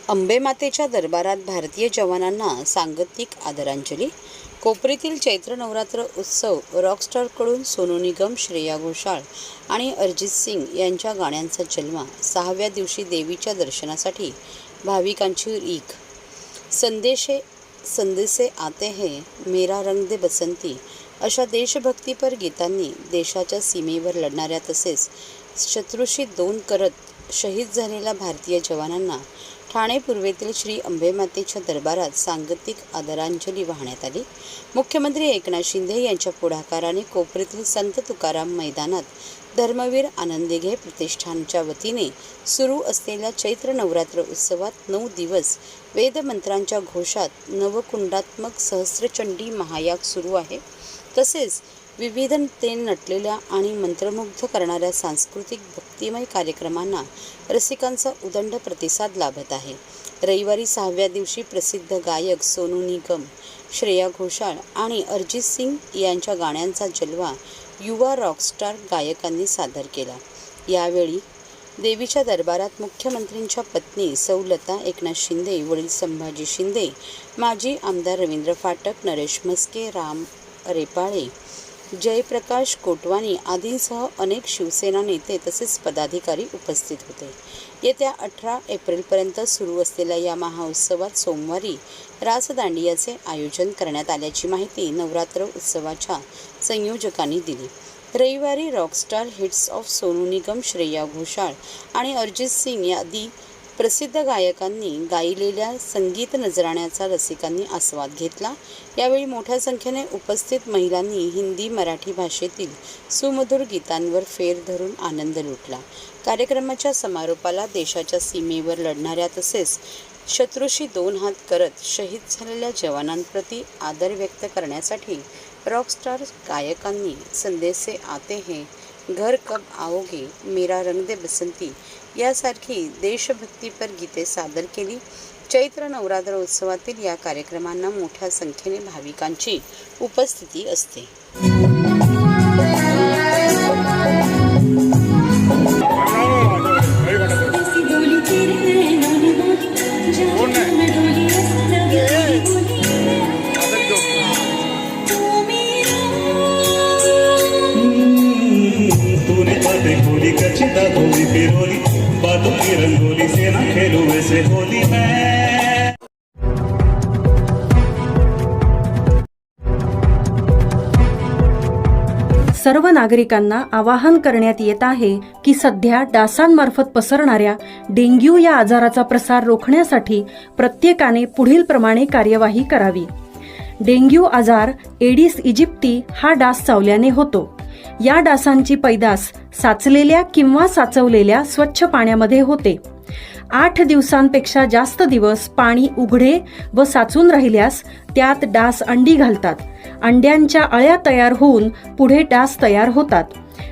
अंबेमातेच्या दरबारात भारतीय जवानांना सांगतिक आदरांजली. कोपरीतील चैत्र नवरात्र उत्सव रॉकस्टारकडून सोनू निगम, श्रेया घोषाल आणि अरिजित सिंग यांच्या गाण्यांचा जल्मा. 6व्या दिवशी देवीच्या दर्शनासाठी भाविकांची रीघ. संदेशे आते हैं, मेरा रंग दे बसंती अशा देशभक्तीपर गीतांनी देशाच्या सीमेवर लढणाऱ्या तसेच शत्रूशी दोन करत शहीद झालेल्या भारतीय जवानांना ठाणे पूर्वेतील श्री अंबेमातेच्या दरबारात सांगतिक आदरांजली वाहण्यात आली. मुख्यमंत्री एकनाथ शिंदे यांच्या पुढाकाराने कोपरीतील संत तुकाराम मैदानात धर्मवीर आनंददिघे प्रतिष्ठानच्या वतीने सुरू असलेल्या चैत्र नवरात्र उत्सवात 9 दिवस वेदमंत्रांच्या घोषात नवकुंडात्मक सहस्त्रचंडी महायाग सुरू आहे. तसेच विविधतेने नटलेल्या आणि मंत्रमुग्ध करणाऱ्या सांस्कृतिक भक्तिमय कार्यक्रमांना रसिकांचा उदंड प्रतिसाद लाभत आहे. रविवारी 6व्या दिवशी प्रसिद्ध गायक सोनू निगम, श्रेया घोषाल आणि अरिजित सिंग यांच्या गाण्यांचा जलवा युवा रॉकस्टार गायकांनी सादर केला. यावेळी देवीच्या दरबारात मुख्यमंत्रींच्या पत्नी सौ लता एकनाथ शिंदे, वडील संभाजी शिंदे, माजी आमदार रवींद्र फाटक, नरेश म्हस्के, राम रेपाळे, जयप्रकाश कोटवानी आदींसह अनेक शिवसेना नेते तसेच पदाधिकारी उपस्थित होते. येत्या 18 एप्रिलपर्यंत सुरू असलेल्या या महाउत्सवात सोमवारी रासदांडियाचे आयोजन करण्यात आल्याची माहिती नवरात्र उत्सवाच्या संयोजकांनी दिली. रविवारी Rockstar hits of Sonu Nigam, Shreya Ghoshal आणि अरिजित सिंग आदी प्रसिद्ध गायकांनी गायलेल्या संगीत नजराण्याचा रसिकांनी आस्वाद घेतला. यावेळी मोठ्या संख्येने उपस्थित महिलांनी हिंदी, मराठी भाषेतील सुमधुर गीतांवर फेर धरून आनंद लुटला. कार्यक्रमाच्या समारोपाला देशाच्या सीमेवर लढणाऱ्या तसेच शत्रूशी 2 हात करत शहीद झालेल्या जवानांप्रती आदर व्यक्त करण्यासाठी रॉकस्टार गायकांनी संदेशे आते हैं, घर कब आओगे, मेरा रंग दे बसंती यासारखी देशभक्तीपर गीते सादर केली. चैत्र नवरात्र उत्सवातील या कार्यक्रमांना मोठ्या संख्येने भाविकांची उपस्थिती असते. होली कचिता होली फिरोली बातों की रंगोली से ना खेलो वैसे होली मैं. सर्व नागरिकांना आवाहन करण्यात येत आहे की सध्या डासांमार्फत पसरणाऱ्या डेंग्यू या आजाराचा प्रसार रोखण्यासाठी प्रत्येकाने पुढील प्रमाणे कार्यवाही करावी. डेंग्यू आजार एडिस इजिप्टी हा डास चावल्याने होतो. या डासांची पैदास साचलेल्या किंवा साचवलेल्या स्वच्छ पाण्यामध्ये होते. 8 दिवसांपेक्षा जास्त दिवस पाणी उघडे व साचून राहिल्यास त्यात डास अंडी घालतात. अंड्यांच्या अळ्या तयार होऊन पुढे डास तयार होतात.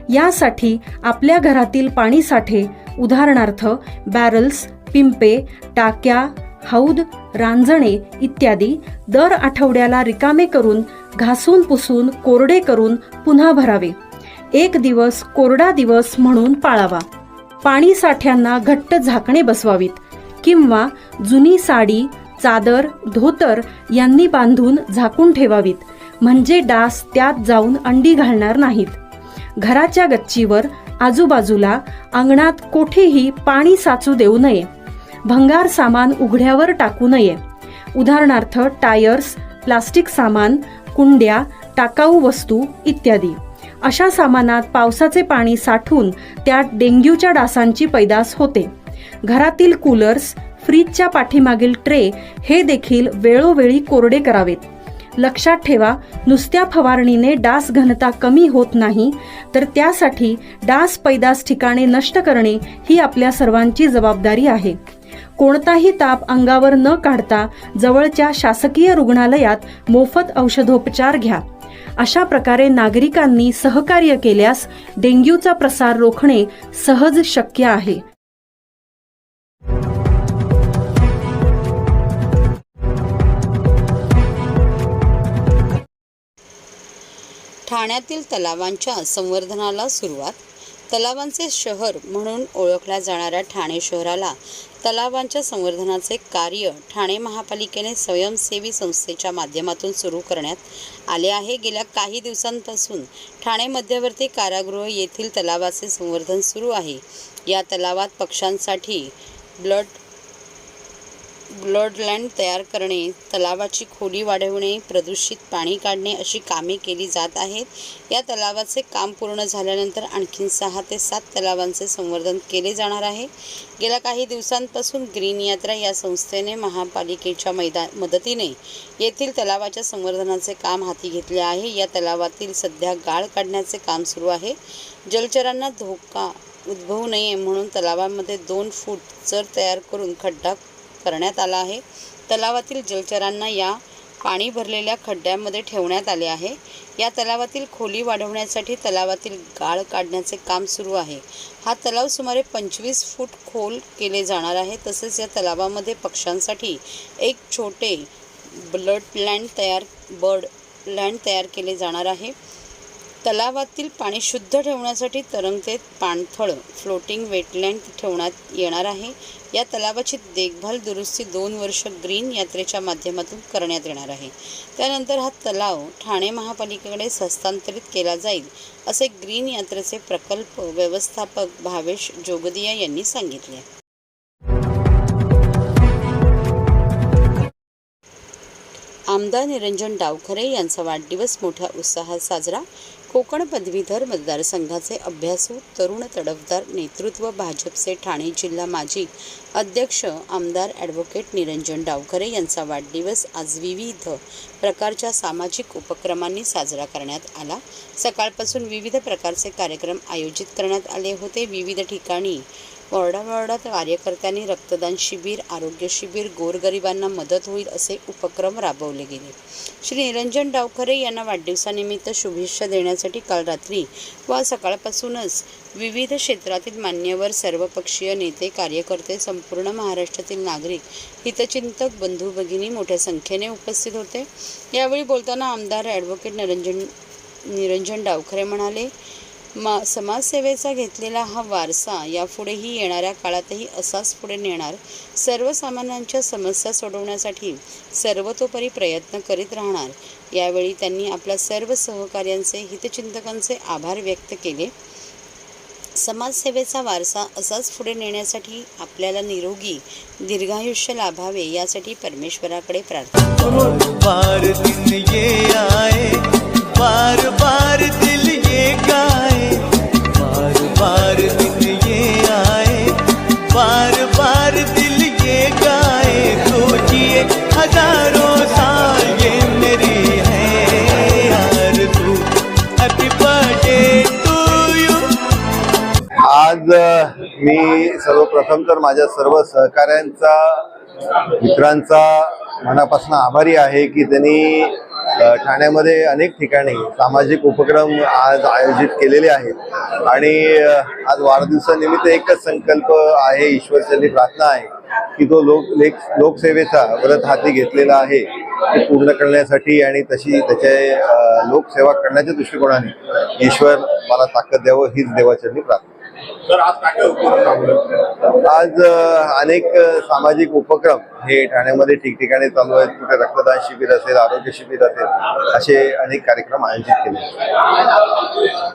यासाठी आपल्या घरातील पाणी साठे उदाहरणार्थ बॅरल्स, पिंपे, टाक्या, हौद, रांजणे इत्यादी दर आठवड्याला रिकामे करून घासून पुसून कोरडे करून पुन्हा भरावे. 1 दिवस कोरडा दिवस म्हणून पाळावा. पाणी साठ्यांना घट्ट झाकणे बसवावीत किंवा जुनी साडी, चादर, धोतर यांनी बांधून झाकून ठेवावीत, म्हणजे डास त्यात जाऊन अंडी घालणार नाहीत. घराच्या गच्चीवर, आजूबाजूला, अंगणात कोठेही पाणी साचू देऊ नये. भंगार सामान उघड्यावर टाकू नये. उदाहरणार्थ टायर्स, प्लास्टिक सामान, कुंड्या, टाकाऊ वस्तू इत्यादी. अशा सामानात पावसाचे पाणी साठून त्यात डेंग्यूच्या डासांची पैदास होते. घरातील कूलर्स, फ्रीजच्या पाठीमागील ट्रे हे देखील वेळोवेळी कोरडे करावेत. लक्षात ठेवा, नुसत्या फवारणीने डास घनता कमी होत नाही, तर त्यासाठी डास पैदास ठिकाणे नष्ट करणे ही आपल्या सर्वांची जबाबदारी आहे. कोणताही ताप अंगावर न काढता जवळच्या शासकीय रुग्णालयात मोफत औषधोपचार घ्या. अशा प्रकारे नागरिकांनी सहकार्य केल्यास डेंग्यूचा प्रसार रोखणे सहज शक्य आहे. ठाण्यातील तलावांच्या संवर्धनाला सुरुवात. तलावांचे शहर म्हणून ओळखल्या जाणाऱ्या ठाणे शहराला तलावांच्या संवर्धनाचे कार्य ठाणे महापालिकेने स्वयंसेवी संस्थेच्या माध्यमातून सुरू करण्यात आले आहे। गेल्या काही दिवसांपासून ठाणे मध्यवर्ती कारागृह येथील तलावाचे संवर्धन सुरू आहे। या तलावात पक्ष्यांसाठी ब्लडलँड तयार करणे, तलावाची खोली वाढवणे, प्रदूषित पाणी काढणे अशी कामे केली जात आहेत। या तलावाचे काम पूर्ण झाल्यानंतर आणखी 6 ते 7 तलावांचे संवर्धन केले जाणार आहे। गेल्या काही दिवसांपासून ग्रीन यात्रा या संस्थेने महापालिकेच्या मदतीने येथील तलावाच्या संवर्धनाचे काम हाती घेतले आहे। या तलावातील सध्या गाळ काढण्याचे काम सुरू आहे। जलचरांना धोका उद्भवू नये म्हणून तलावामध्ये 2 फूट चर तयार करून खड्डा करण्यात आला आहे। तलावातील जलचरांना या पाणी भरलेल्या खड्ड्यामध्ये ठेवण्यात आले आहे। या तलावातील खोली वाढवण्यासाठी तलावातील गाळ काढण्याचे काम सुरू आहे। हा तलाव सुमारे 25 फूट खोल केले जाणार आहे। तसेच या तलावामध्ये पक्ष्यांसाठी एक छोटे ब्लडलँड तयार केले जाणार आहे। तलावातील पाणी शुद्ध ठेवण्यासाठी तरंगते पाणथळ फ्लोटिंग वेटलँड ठेवण्यात येणार आहे। या तलावाची देखभाल दुरुस्ती 2 वर्ष ग्रीन यात्रेच्या माध्यमातून करण्यात येणार आहे। त्यानंतर हा तलाव ठाणे महापालिकेकडे हस्तांतरित केला जाईल असे ग्रीन यात्रेचे प्रकल्प व्यवस्थापक भावेश जोगदिया यांनी सांगितले। आमदार निरंजन डावखरे यांचा वाढदिवस मोठ्या उत्साहात साजरा। कोकण पदवीधर मतदारसंघाचे अभ्यासू तरुण तडफदार नेतृत्व भाजपचे ठाणे जिल्हा माजी अध्यक्ष आमदार ॲडव्होकेट निरंजन डावखरे यांचा वाढदिवस आज विविध प्रकारच्या सामाजिक उपक्रमांनी साजरा करण्यात आला। सकाळपासून विविध प्रकारचे कार्यक्रम आयोजित करण्यात आले होते। विविध ठिकाणी वॉर्डात कार्यकर्त्यांनी रक्तदान शिबिर, आरोग्य शिबिर, गोरगरिबांना मदत होईल असे उपक्रम राबवले गेले। श्री निरंजन डावखरे यांना वाढदिवसानिमित्त शुभेच्छा देण्यासाठी काल रात्री व सकाळपासूनच विविध क्षेत्रातील मान्यवर, सर्वपक्षीय नेते, कार्यकर्ते, संपूर्ण महाराष्ट्रातील नागरिक, हितचिंतक, बंधू भगिनी मोठ्या संख्येने उपस्थित होते। यावेळी बोलताना आमदार ॲडव्होकेट निरंजन डावखरे म्हणाले, समाजसेवेचा घेतलेला हा वारसा यापुढेही येणाऱ्या काळातही असाच पुढे नेणार। सर्वसामान्यांच्या समस्या सोडवण्यासाठी सर्वतोपरी प्रयत्न करीत राहणार। यावेळी त्यांनी आपल्या सर्व सहकार्यांचे, हितचिंतकांचे आभार व्यक्त केले। समाजसेवेचा वारसा असाच पुढे नेण्यासाठी आपल्याला निरोगी दीर्घायुष्य लाभावे यासाठी परमेश्वराकडे प्रार्थना। बार दिन ये आए, बार बार दिल ये गाए, बार बार दिन ये आए, बार बार दिल ये गाए, तो जिए हजारों साल ये मेरी है आरज़ू। Happy birthday to you. आज मी सर्वप्रथम तर माझ्या सर्व सहकाऱ्यांचा, मित्रांचा मनापासून आभारी आहे की त्यांनी ठाण्यामध्ये अनेक ठिकाणी सामाजिक उपक्रम आज आयोजित केलेले आहेत आणि आज वाढदिवसानिमित्त एकच संकल्प आहे, ईश्वरचरणी प्रार्थना आहे की तो लोकसेवेचा व्रत हाती घेतलेला आहे ते पूर्ण करण्यासाठी आणि तशी त्याचे लोकसेवा करण्याच्या दृष्टिकोनाने ईश्वर मला ताकद द्यावं हीच देवाचरणी प्रार्थना। सर आज काय उपक्रम राबवले? आज अनेक सामाजिक उपक्रम हे ठाण्यामध्ये ठिकठिकाणी चालू आहेत। कुठे रक्तदान शिबिर असेल, आरोग्य शिबिर असेल, असे अनेक कार्यक्रम आयोजित केले।